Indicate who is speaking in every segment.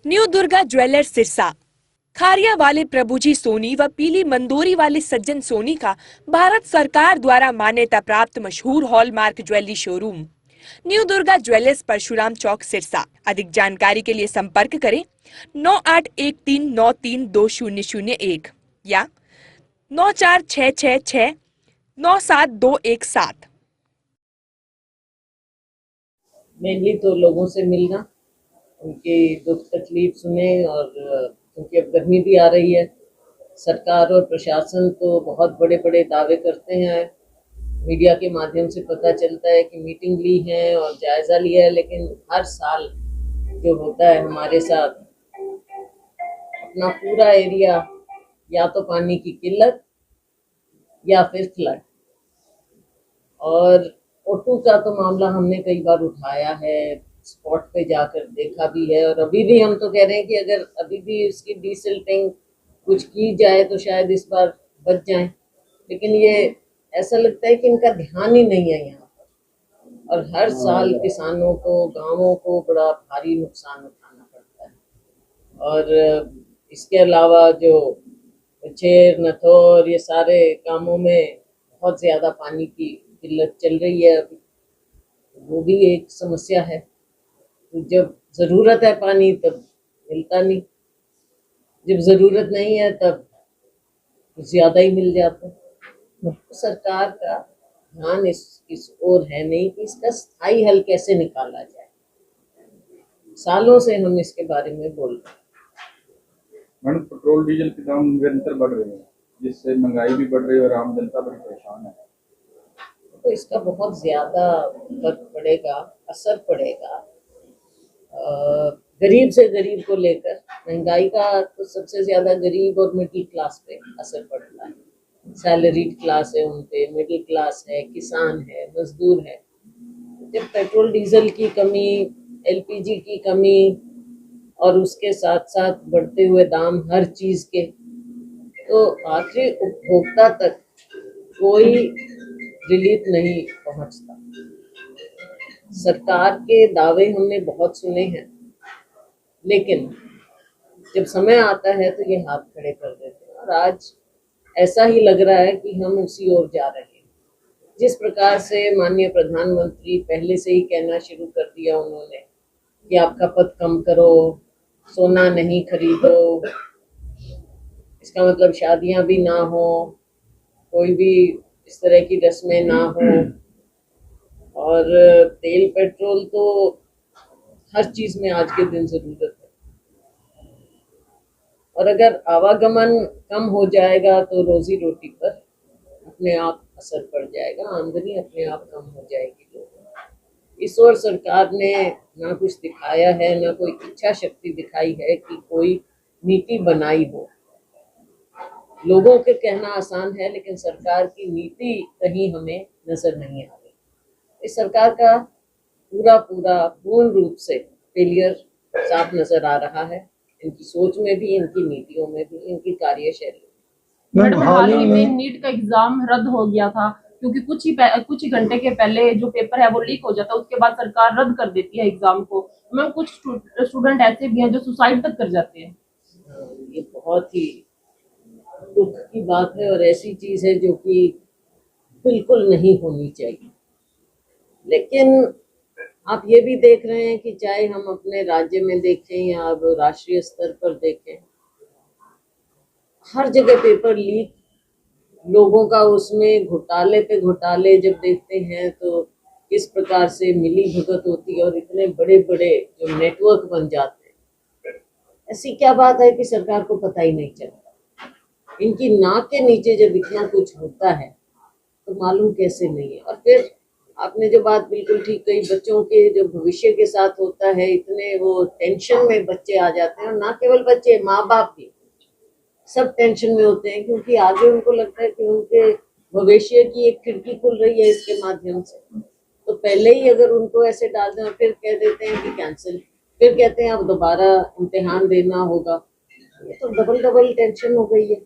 Speaker 1: New Durga jewellers Sirsa. Khariya वाले प्रभुजी सोनी व पीली मंदोरी वाले सज्जन सोनी का भारत सरकार द्वारा मान्यता प्राप्त मशहूर hallmark jewellery showroom new Durga jewellers Parshuram चौक सिरसा। अधिक जानकारी के लिए संपर्क करें 9813932001 या 9466697217।
Speaker 2: मेनली तो लोगों से मिलना, उनकी दुख तकलीफ सुने। और क्योंकि अब गर्मी भी आ रही है, सरकार और प्रशासन तो बहुत बड़े बड़े दावे करते हैं, मीडिया के माध्यम से पता चलता है कि मीटिंग ली है और जायजा लिया है, लेकिन हर साल जो होता है हमारे साथ, अपना पूरा एरिया या तो पानी की किल्लत या फिर फ्लड। और ओटू का तो मामला हमने कई बार उठाया है, स्पॉट पे जाकर देखा भी है, और अभी भी हम तो कह रहे हैं कि अगर अभी भी उसकी डीसिल्टिंग कुछ की जाए तो शायद इस बार बच जाए। लेकिन ये ऐसा लगता है कि इनका ध्यान ही नहीं है यहाँ पर, और हर साल किसानों को, गांवों को बड़ा भारी नुकसान उठाना पड़ता है। और इसके अलावा जो छेर नथौर ये सारे कामों में बहुत ज़्यादा पानी की किल्लत चल रही है अभी, वो भी एक समस्या है। तो जब ज़रूरत है पानी तब मिलता नहीं, जब ज़रूरत नहीं है तब कुछ ज़्यादा ही मिल जाता है। तो सरकार का ध्यान इस ओर है नहीं कि इसका स्थायी हल कैसे निकाला जाए। सालों से हम इसके बारे में बोल रहे हैं।
Speaker 3: मैडम, पेट्रोल डीजल के दाम निरंतर बढ़ रहे हैं, जिससे महंगाई भी बढ़ रही है और आम जनता बड़ी परेशान है।
Speaker 2: तो इसका बहुत ज़्यादा फर्क पड़ेगा, असर पड़ेगा गरीब से गरीब को लेकर। महंगाई का तो सबसे ज़्यादा गरीब और मिडिल क्लास पे असर पड़ता है। सैलरीड क्लास है उन पे, मिडिल क्लास है, किसान है, मजदूर है। जब पेट्रोल डीजल की कमी, एलपीजी की कमी और उसके साथ साथ बढ़ते हुए दाम हर चीज़ के, तो आखिरी उपभोक्ता तक कोई रिलीफ नहीं पहुंचता। सरकार के दावे हमने बहुत सुने हैं, लेकिन जब समय आता है तो ये हाथ खड़े कर देते हैं। और आज ऐसा ही लग रहा है कि हम उसी ओर जा रहे हैं। जिस प्रकार से माननीय प्रधानमंत्री पहले से ही कहना शुरू कर दिया उन्होंने कि आप खपत कम करो, सोना नहीं खरीदो, इसका मतलब शादियां भी ना हो, कोई भी इस तरह की रस्में ना हो। और तेल पेट्रोल तो हर चीज में आज के दिन जरूरत है। और अगर आवागमन कम हो जाएगा तो रोजी रोटी पर अपने आप असर पड़ जाएगा, आमदनी अपने आप कम हो जाएगी लोगों की। इस ओर सरकार ने ना कुछ दिखाया है, ना कोई इच्छा शक्ति दिखाई है कि कोई नीति बनाई हो। लोगों के कहना आसान है, लेकिन सरकार की नीति कहीं हमें नजर नहीं आ रही। इस सरकार का पूर्ण रूप से फेलियर साफ नजर आ रहा है, इनकी सोच में भी, इनकी नीतियों में भी, इनकी कार्यशैली में।
Speaker 4: मैडम, हाल ही में नीट का एग्जाम रद्द हो गया था, क्योंकि कुछ ही घंटे के पहले जो पेपर है वो लीक हो जाता है, उसके बाद सरकार रद्द कर देती है एग्जाम को। मैम, कुछ स्टूडेंट ऐसे भी हैं जो सुसाइड तक कर जाते हैं।
Speaker 2: ये बहुत ही दुख की बात है और ऐसी चीज है जो कि बिल्कुल नहीं होनी चाहिए। लेकिन आप ये भी देख रहे हैं कि चाहे हम अपने राज्य में देखें या अब राष्ट्रीय स्तर पर देखें, हर जगह पेपर लीक, लोगों का उसमें घोटाले पे घोटाले जब देखते हैं तो किस प्रकार से मिली भगत होती है और इतने बड़े बड़े जो नेटवर्क बन जाते हैं। ऐसी क्या बात है कि सरकार को पता ही नहीं चलता? इनकी नाक के नीचे जब इतना कुछ होता है तो मालूम कैसे नहीं है। और फिर आपने जो बात बिल्कुल ठीक कही, बच्चों के जो भविष्य के साथ होता है, इतने वो टेंशन में बच्चे आ जाते हैं। और ना केवल बच्चे, माँ बाप भी सब टेंशन में होते हैं, क्योंकि आगे उनको लगता है कि उनके भविष्य की एक खिड़की खुल रही है इसके माध्यम से। तो पहले ही अगर उनको ऐसे डाल दें, फिर कह देते हैं कि कैंसिल, फिर कहते हैं अब दोबारा इम्तिहान देना होगा। ये तो डबल डबल टेंशन हो गई है।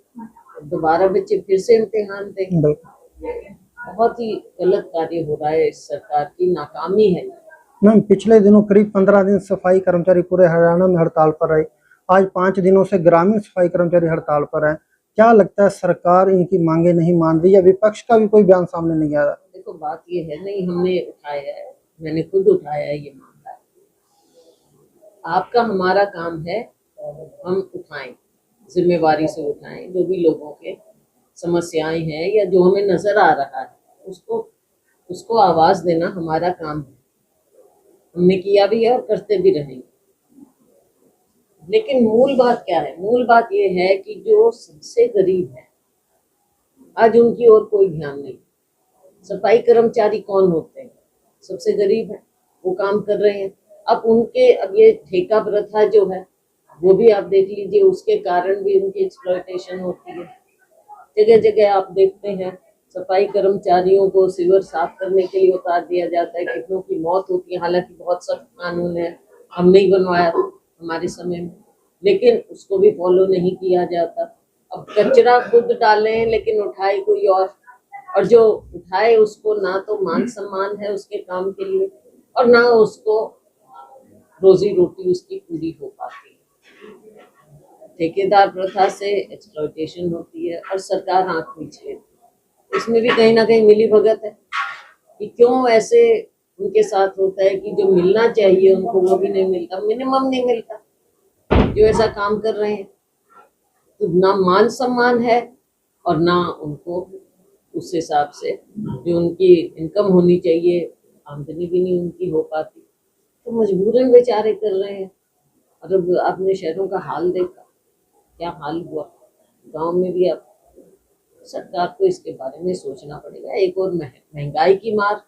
Speaker 2: दोबारा बच्चे फिर से इम्तिहान दें। बहुत ही गलत कार्य हो रहा है, इस सरकार की नाकामी है।
Speaker 5: मैम, पिछले दिनों करीब 15 दिन सफाई कर्मचारी पूरे हरियाणा में हड़ताल पर रहे। आज 5 दिनों से ग्रामीण सफाई कर्मचारी हड़ताल पर है। क्या लगता है, सरकार इनकी मांगे नहीं मान रही या विपक्ष का भी कोई बयान सामने नहीं आ रहा?
Speaker 2: देखो, बात ये है, नहीं हमने उठाया है, मैंने खुद उठाया है ये मामला। आपका हमारा काम है, हम उठाएं, जिम्मेवारी से उठाएं, जो भी लोगों के समस्याएं हैं या जो हमें नजर आ रहा है उसको आवाज देना हमारा काम है। हमने किया भी है और करते भी रहेंगे। लेकिन मूल बात क्या है? मूल बात ये है कि जो सबसे गरीब है आज उनकी ओर कोई ध्यान नहीं। सफाई कर्मचारी कौन होते हैं? सबसे गरीब है, वो काम कर रहे हैं। अब ये ठेका प्रथा जो है वो भी आप देख लीजिए, उसके कारण भी उनकी एक्सप्लॉयटेशन होती है। जगह जगह आप देखते हैं सफाई कर्मचारियों को सीवर साफ करने के लिए उतार दिया जाता है, कितनों की मौत होती है। हालांकि बहुत सख्त कानून है, हमने ही बनवाया था हमारे समय में, लेकिन उसको भी फॉलो नहीं किया जाता। अब कचरा खुद डालें लेकिन उठाए कोई और जो उठाए उसको ना तो मान सम्मान है उसके काम के लिए और ना उसको रोजी रोटी उसकी पूरी हो पाती है। ठेकेदार प्रथा से एक्सप्लॉयटेशन होती है और सरकार आंख मीच लेती है। इसमें भी कहीं ना कहीं मिली भगत है कि क्यों ऐसे उनके साथ होता है कि जो मिलना चाहिए उनको वो भी नहीं मिलता, मिनिमम नहीं मिलता जो ऐसा काम कर रहे हैं। तो ना मान सम्मान है और ना उनको उस हिसाब से जो उनकी इनकम होनी चाहिए, आमदनी भी नहीं उनकी हो पाती, तो मजबूरन बेचारे कर रहे हैं। और अब आपने शहरों का हाल देखा, क्या हाल हुआ गांव में भी। अब सरकार को इसके बारे में सोचना पड़ेगा। एक और महंगाई की मार,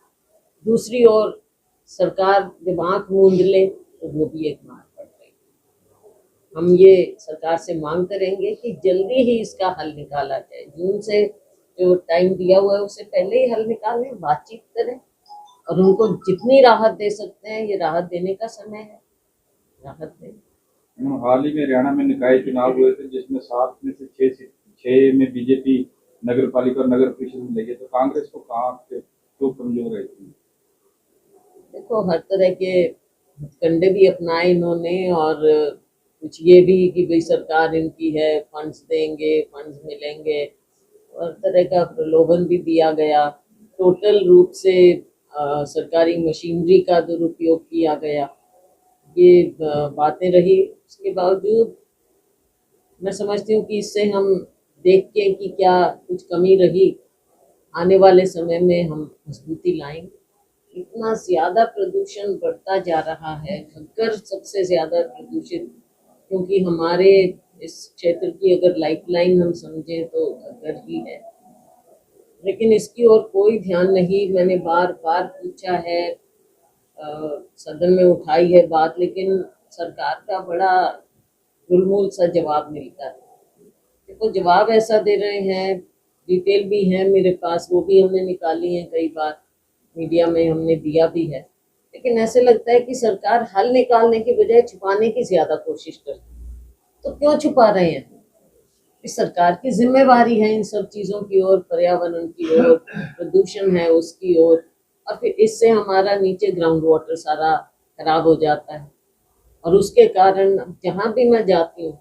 Speaker 2: दूसरी ओर सरकार जब आंख मूंद ले तो वो भी एक मार पड़ रही है। हम ये सरकार से मांग करेंगे कि जल्दी ही इसका हल निकाला जाए। जून से जो टाइम दिया हुआ है उससे पहले ही हल निकालें, बातचीत करें और उनको जितनी राहत दे सकते हैं, ये राहत देने का समय है, राहत दें।
Speaker 3: हाल ही में हरियाणा में निकाय चुनाव हुए थे जिसमें 7 में से 6 में बीजेपी नगर पालिका और नगर परिषद में लगी, तो कांग्रेस को कहाँ तो कमजोर है?
Speaker 2: देखो, हर तरह के हथकंडे भी अपनाए इन्होंने और कुछ ये भी कि भाई सरकार इनकी है, फंड्स देंगे, फंड्स मिलेंगे, और तरह का प्रलोभन भी दिया गया। टोटल रूप से सरकारी मशीनरी का दुरुपयोग किया गया, ये बातें रही। उसके बावजूद मैं समझती हूँ कि इससे हम देख के कि क्या कुछ कमी रही, आने वाले समय में हम मजबूती लाएंगे। इतना ज्यादा प्रदूषण बढ़ता जा रहा है, घग्गर सबसे ज्यादा प्रदूषित, क्योंकि हमारे इस क्षेत्र की अगर लाइफलाइन हम समझें तो घग्गर ही है, लेकिन इसकी ओर कोई ध्यान नहीं। मैंने बार बार पूछा है, सदन में उठाई है बात, लेकिन सरकार का बड़ा गुलमूल सा जवाब मिलता है। देखो, जवाब ऐसा दे रहे हैं, डिटेल भी है मेरे पास, वो भी हमने निकाली है, कई बार मीडिया में हमने दिया भी है, लेकिन ऐसे लगता है कि सरकार हल निकालने की बजाय छुपाने की ज्यादा कोशिश करती है। तो क्यों छुपा रहे हैं? इस सरकार की जिम्मेवारी है इन सब चीजों की ओर, पर्यावरण की ओर, प्रदूषण है उसकी ओर, और फिर इससे हमारा नीचे ग्राउंड वाटर सारा खराब हो जाता है। और उसके कारण जहाँ भी मैं जाती हूँ,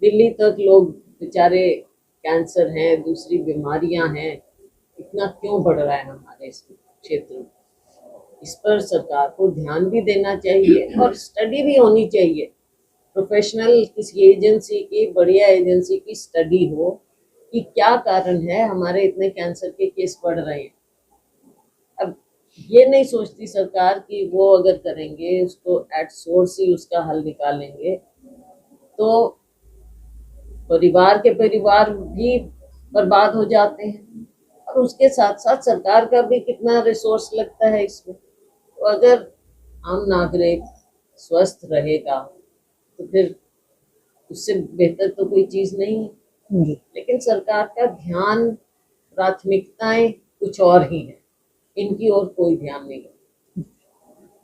Speaker 2: दिल्ली तक लोग बेचारे, कैंसर हैं, दूसरी बीमारियां हैं, इतना क्यों बढ़ रहा है हमारे इस क्षेत्र में? इस पर सरकार को ध्यान भी देना चाहिए और स्टडी भी होनी चाहिए। प्रोफेशनल किसी एजेंसी की, बढ़िया एजेंसी की स्टडी हो कि क्या कारण है हमारे इतने कैंसर के केस बढ़ रहे हैं। अब ये नहीं सोचती सरकार कि वो अगर करेंगे, उसको एट सोर्स ही उसका हल निकालेंगे, तो परिवार के परिवार भी बर्बाद हो जाते हैं और उसके साथ साथ सरकार का भी कितना रिसोर्स लगता है इसमें। तो अगर आम नागरिक स्वस्थ रहेगा तो फिर उससे बेहतर तो कोई चीज नहीं है। लेकिन सरकार का ध्यान, प्राथमिकताएं कुछ और ही है, इनकी ओर कोई ध्यान नहीं है।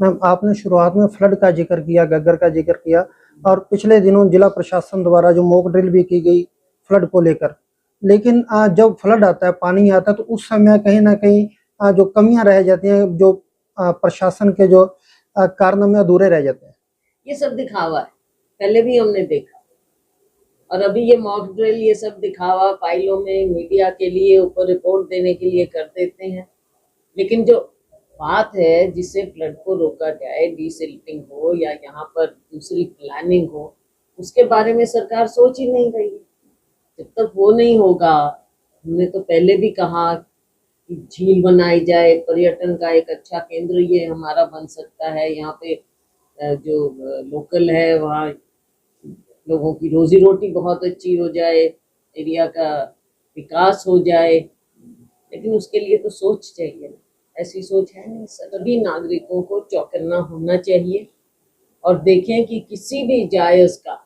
Speaker 5: मैम, आपने शुरुआत में फ्लड का जिक्र किया, घग्गर का जिक्र किया, और पिछले दिनों जिला प्रशासन द्वारा जो मॉक ड्रिल भी की गई फ्लड को लेकर, लेकिन जब फ्लड आता है, पानी आता है, तो उस समय कहीं ना कहीं जो कमियां रह जाती हैं, जो प्रशासन के जो कारनामे अधूरे रह जाते हैं।
Speaker 2: ये सब दिखावा है, पहले भी हमने देखा। और अभी ये मॉक ड्रिल, ये सब दिखावा फाइलों में मीडिया के लिए ऊपर रिपोर्ट देने के लिए कर देते हैं। लेकिन जो बात है जिससे फ्लड को रोका जाए, डीसिल्टिंग हो या यहाँ पर दूसरी प्लानिंग हो, उसके बारे में सरकार सोच ही नहीं रही है। जब तक वो नहीं होगा, हमने तो पहले भी कहा कि झील बनाई जाए, पर्यटन का एक अच्छा केंद्र ये हमारा बन सकता है। यहाँ पे जो लोकल है वहाँ लोगों की रोजी रोटी बहुत अच्छी हो जाए, एरिया का विकास हो जाए। लेकिन उसके लिए तो सोच चाहिए ना, ऐसी सोच है नहीं। सभी नागरिकों को चौकन्ना होना चाहिए और देखें कि किसी भी जायज का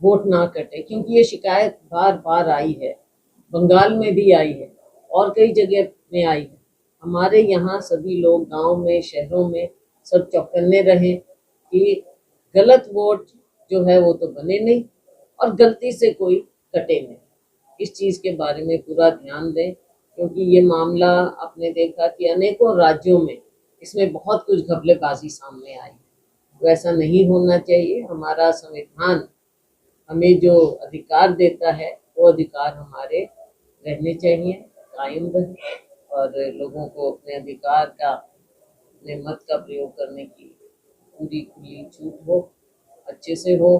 Speaker 2: वोट ना कटे, क्योंकि ये शिकायत बार बार आई है, बंगाल में भी आई है और कई जगह में आई है। हमारे यहाँ सभी लोग गांव में, शहरों में सब चौकन्ने रहें कि गलत वोट जो है वो तो बने नहीं और गलती से कोई कटे नहीं। इस चीज़ के बारे में पूरा ध्यान दें, क्योंकि ये मामला आपने देखा कि अनेकों राज्यों में इसमें बहुत कुछ घपलेबाजी सामने आई। तो ऐसा नहीं होना चाहिए। हमारा संविधान हमें जो अधिकार देता है वो अधिकार हमारे रहने चाहिए, कायम रहे और लोगों को अपने अधिकार का, अपने मत का प्रयोग करने की पूरी खुली छूट हो, अच्छे से हो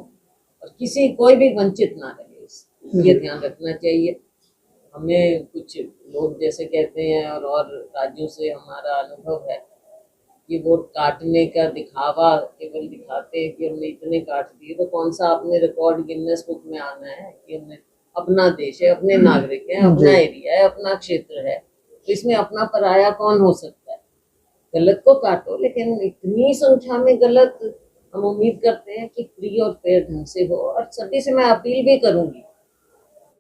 Speaker 2: और कोई भी वंचित ना रहे। ये ध्यान रखना चाहिए। हमें कुछ लोग जैसे कहते हैं और राज्यों से हमारा अनुभव है कि वोट काटने का दिखावा केवल दिखाते हैं कि हमने इतने काट दिए, तो कौन सा आपने रिकॉर्ड गिनीज बुक में आना है कि हमने, अपना देश है, अपने नागरिक हैं, अपना एरिया है, अपना क्षेत्र है, तो इसमें अपना पराया कौन हो सकता है। गलत को काटो, लेकिन इतनी संख्या में गलत हम उम्मीद करते हैं कि फ्री और फेयर ढंग से हो। और सभी से मैं अपील भी करूंगी